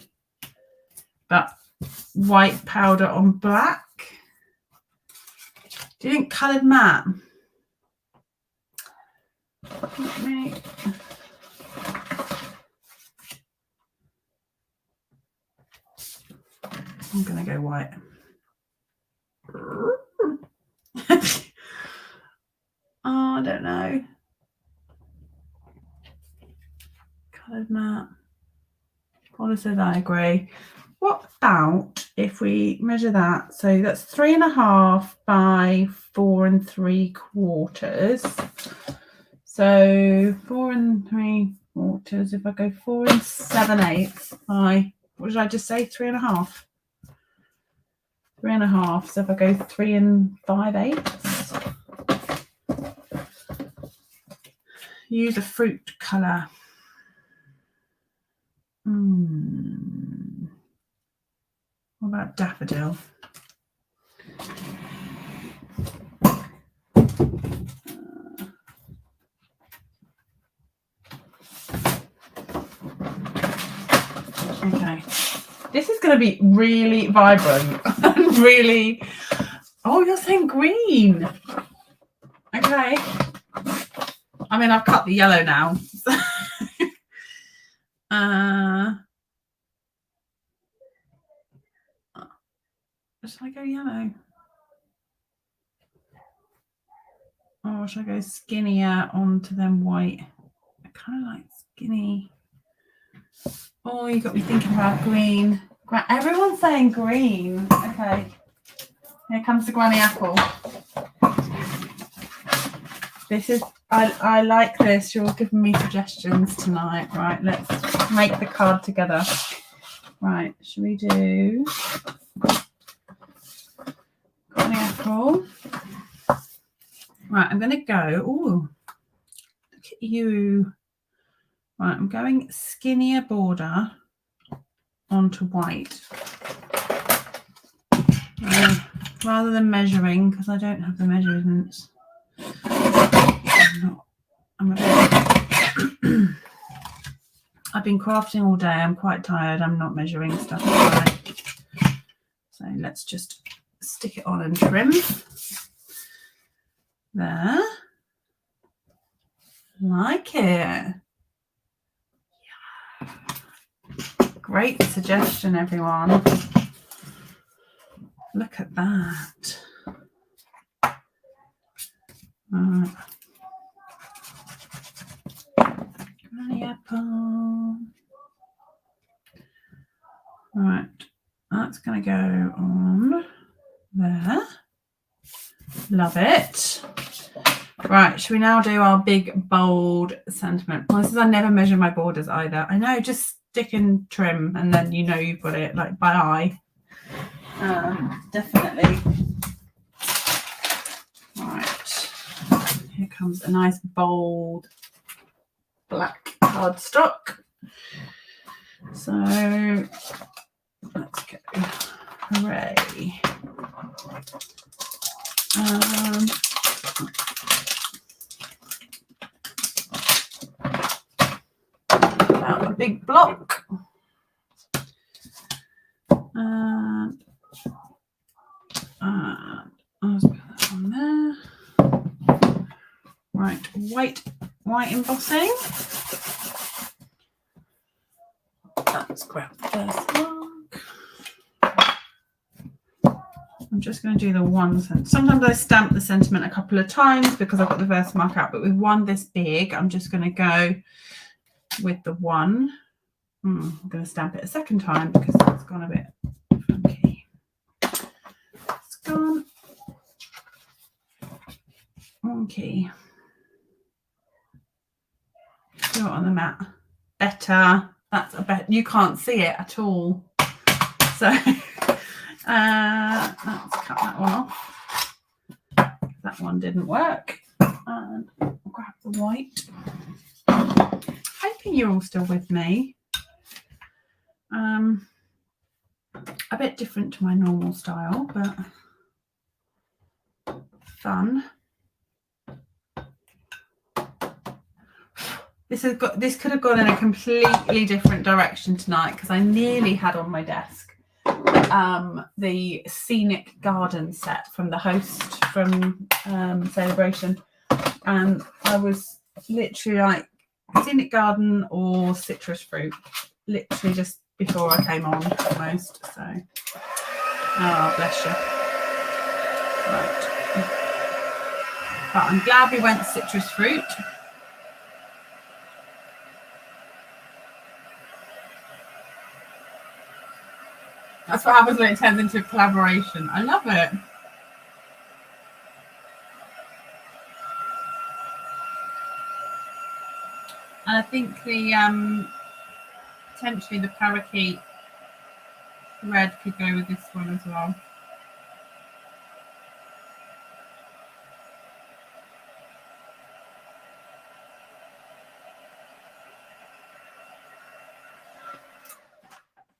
but white powder on black. Do you think coloured matte? I'm going to go white. Oh, I don't know. Coloured matte. Paula says I agree. What about if we measure that? So that's 3.5 by 4 3/4. So 4 3/4. If I go 4 7/8 by, what did I just say? 3.5. 3.5. So if I go 3 5/8. Use a fruit colour. What about daffodil? Okay, this is going to be really vibrant and really. Oh, you're saying green. Okay. I mean, I've cut the yellow now. Should I go yellow? Or should I go skinnier onto them white? I kind of like skinny. Oh, you got me thinking about green. Everyone's saying green. Okay. Here comes the granny apple. This is, I like this. You're giving me suggestions tonight. Right, let's make the card together. Right, should we do granny apple? Right, I'm going to go. Oh, look at you. Right, I'm going skinnier border onto white. Rather than measuring, because I don't have the measurements. I'm a bit. I've been crafting all day. I'm quite tired. I'm not measuring stuff. Right. So let's just stick it on and trim. There. Like it. Yeah. Great suggestion, everyone. Look at that. Granny apple. Right, that's going to go on there. Love it. Right, should we now do our big, bold sentiment? Well, this is, I never measure my borders either. I know, just stick and trim, and then you know you've got it, like, by eye. Definitely. Right, here comes a nice, bold black. cardstock. So let's go. Hooray. Out a big block. I'll just put that on there. Right, white embossing. Let's grab the first mark. I'm just going to do the one sentiment. Sometimes I stamp the sentiment a couple of times because I've got the verse mark out, but with one this big, I'm just going to go with the one. I'm going to stamp it a second time because it's gone a bit funky. It's gone funky. Do it on the mat. Better. That's a bet. You can't see it at all. So let's cut that one off. That one didn't work. And I'll grab the white. Hoping you're all still with me. A bit different to my normal style, but fun. This could have gone in a completely different direction tonight because I nearly had on my desk the scenic garden set from the host from Celebration, and I was literally like scenic garden or citrus fruit, literally just before I came on almost. So, oh bless you. Right, but I'm glad we went citrus fruit. That's what happens when it turns into a collaboration. I love it. And I think the potentially the parakeet red could go with this one as well.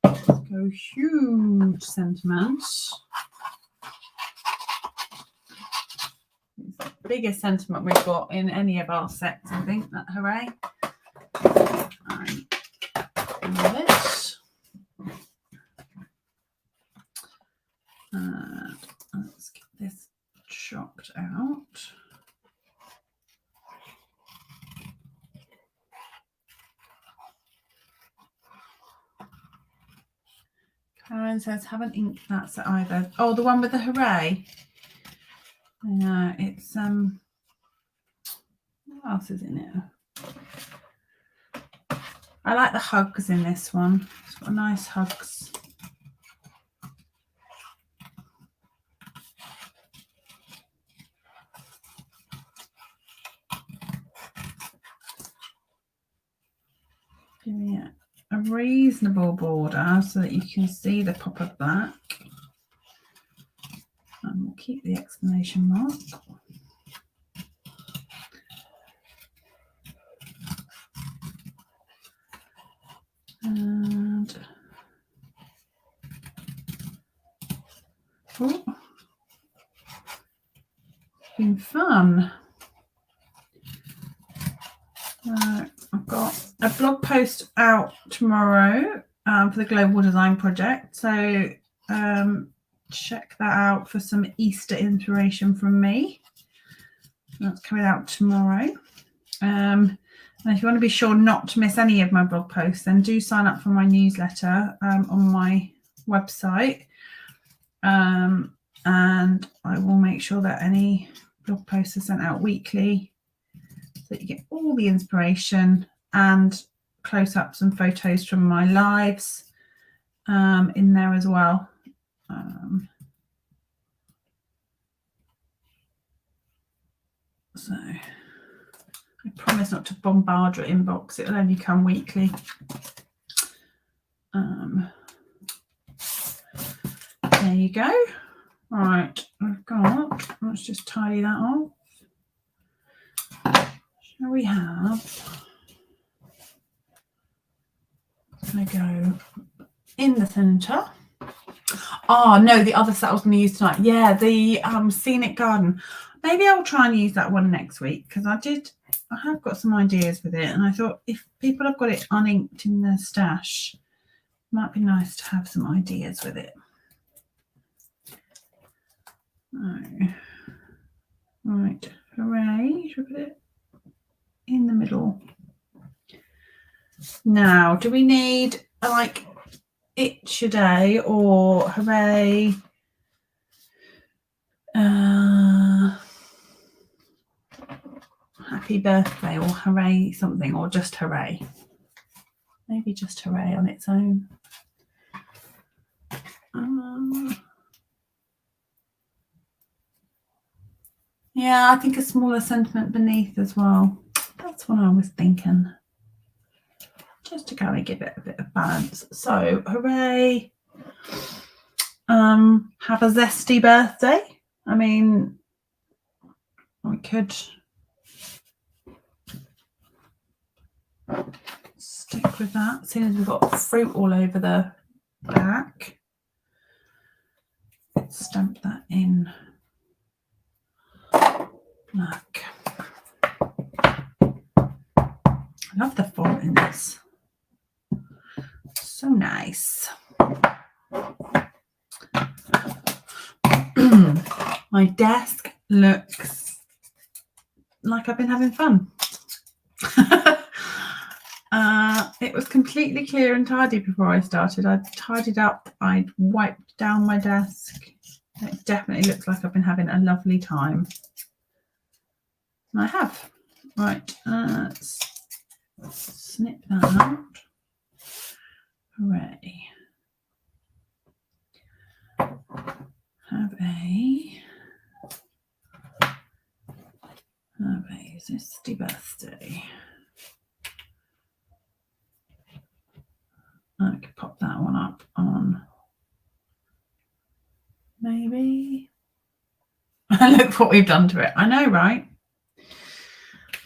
Let's go huge sentiment. It's the biggest sentiment we've got in any of our sets, I think. That hooray. And this. And let's get this chopped out. Karen says, haven't inked that set either. Oh, the one with the hooray. I know, it's what else is in it? I like the hugs in this one. It's got nice hugs. Giving it a reasonable border so that you can see the pop of black. And we'll keep the exclamation mark. And oh, it's been fun. I've got a blog post out tomorrow for the Global Design Project. So check that out for some Easter inspiration from me. That's coming out tomorrow. And if you want to be sure not to miss any of my blog posts, then do sign up for my newsletter on my website. And I will make sure that any blog posts are sent out weekly so that you get all the inspiration and close-ups and photos from my lives in there as well. So I promise not to bombard your inbox. It'll only come weekly. There you go. Right, I've got, let's just tidy that off. Shall we have going to go in the centre. Oh no, the other set I was going to use tonight. Yeah, the Scenic Garden. Maybe I'll try and use that one next week, because I have got some ideas with it, and I thought if people have got it uninked in their stash, it might be nice to have some ideas with it. Oh. Right, hooray, should we put it in the middle? Now, do we need like it today or hooray? Happy birthday or hooray something, or just hooray? Maybe just hooray on its own. Yeah, I think a smaller sentiment beneath as well. That's what I was thinking. Just to kind of give it a bit of balance. So, hooray. Have a zesty birthday. I mean, we could stick with that, seeing as we've got fruit all over the back. Stamp that in black. I love the font in this. So nice. My desk looks like I've been having fun. It was completely clear and tidy before I started. I'd tidied up, I'd wiped down my desk. It definitely looks like I've been having a lovely time. And I have. Right, let's snip that out. Hooray. Have a zesty birthday. I could pop that one up on maybe. Look what we've done to it. I know, right?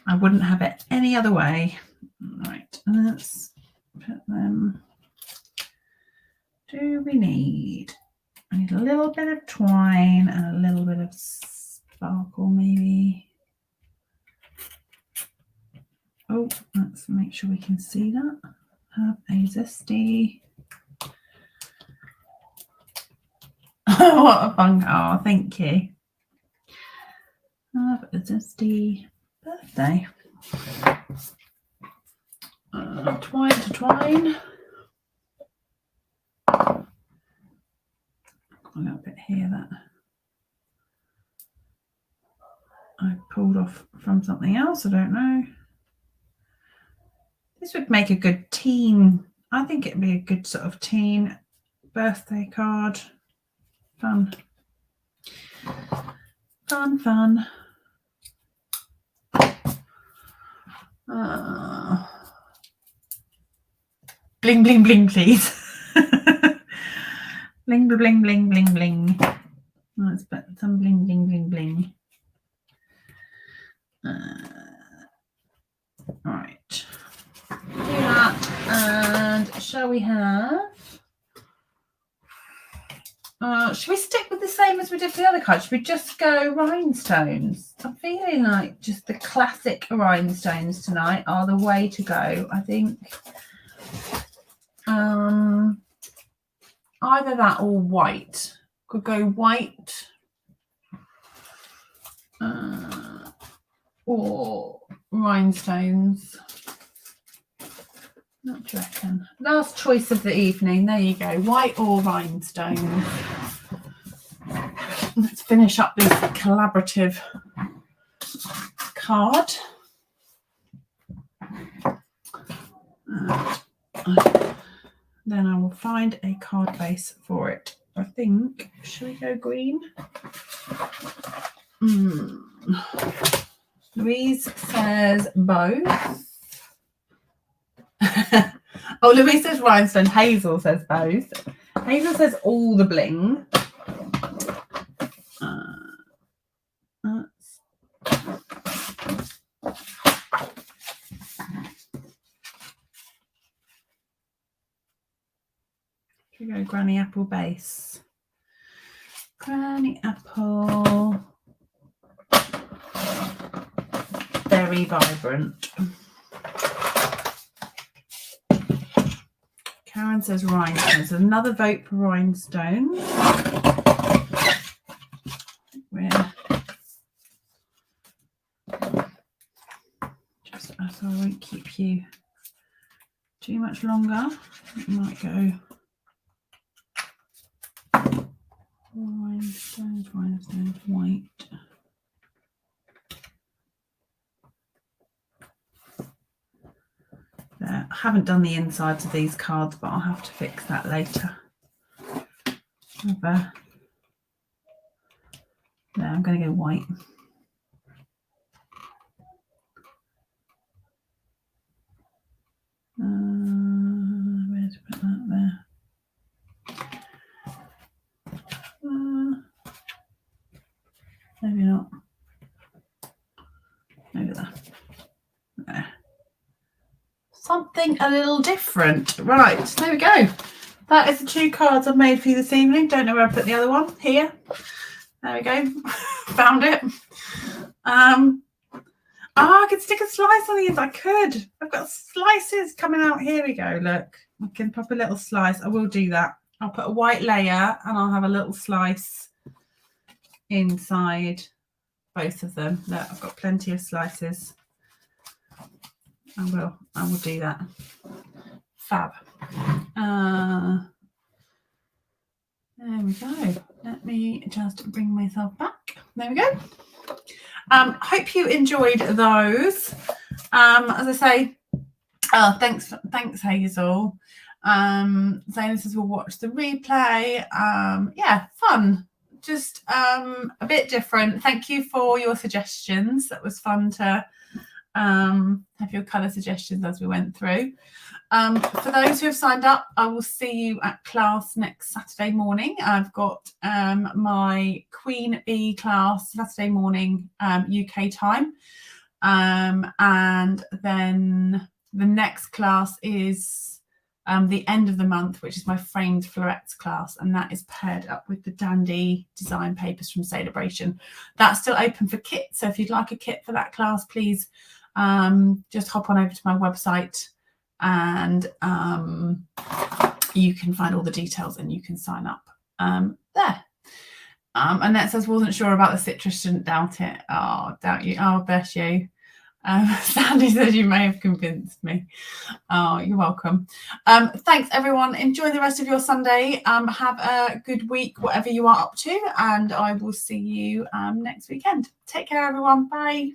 I wouldn't have it any other way. Right, let's put them. Do we need? I need a little bit of twine and a little bit of sparkle, maybe. Oh, let's make sure we can see that. Have a zesty. What a fun. Oh, thank you. Have a zesty birthday. Twine to twine. A little bit here that I pulled off from something else. I don't know. This would make a good teen. I think it'd be a good sort of teen birthday card. Fun. Fun, fun. Bling, bling, bling, please. Bling, bling, bling, bling, bling. Let's put some bling, bling, bling, bling. Right. Do that. And shall we have... should we stick with the same as we did for the other card? Should we just go rhinestones? I'm feeling like just the classic rhinestones tonight are the way to go, I think. Either that or white. Could go white. Or rhinestones. What do you reckon? Last choice of the evening. There you go. White or rhinestones. Let's finish up this collaborative card. Then I will find a card base for it. I think. Should we go green? Louise says both. Oh, Louise says rhinestone. Hazel says both. Hazel says all the bling. Granny Apple base. Granny Apple. Very vibrant. Karen says rhinestones. Another vote for rhinestones. So I won't keep you too much longer. It might go rhinestones, white. There. I haven't done the insides of these cards, but I'll have to fix that later. There, I'm going to go white. Where to put that there? Maybe not. Maybe there. Something a little different. Right, there we go. That is the 2 cards I've made for you this evening. Don't know where I put the other one. Here. There we go. Found it. I could stick a slice on these. I could. I've got slices coming out. Here we go. Look, I can pop a little slice. I will do that. I'll put a white layer and I'll have a little slice inside both of them. Look, I've got plenty of slices. I will do that. Fab. There we go. Let me just bring myself back. There we go. Hope you enjoyed those. As I say, thanks Hazel. Zaina says we'll watch the replay. Yeah, fun. Just a bit different. Thank you for your suggestions. That was fun to have your colour suggestions as we went through. For those who have signed up, I will see you at class next Saturday morning. I've got my Queen Bee class Saturday morning UK time. And then the next class is the end of the month, which is my framed florets class, and that is paired up with the Dandy design papers from Celebration. That's still open for kits, so if you'd like a kit for that class, please just hop on over to my website and you can find all the details and you can sign up there. Annette says, wasn't sure about the citrus, shouldn't doubt it. Oh, doubt you. Oh, bless you. Sandy says you may have convinced me. Oh, you're welcome. Thanks, everyone. Enjoy the rest of your Sunday. Have a good week, whatever you are up to, and I will see you next weekend. Take care, everyone. Bye.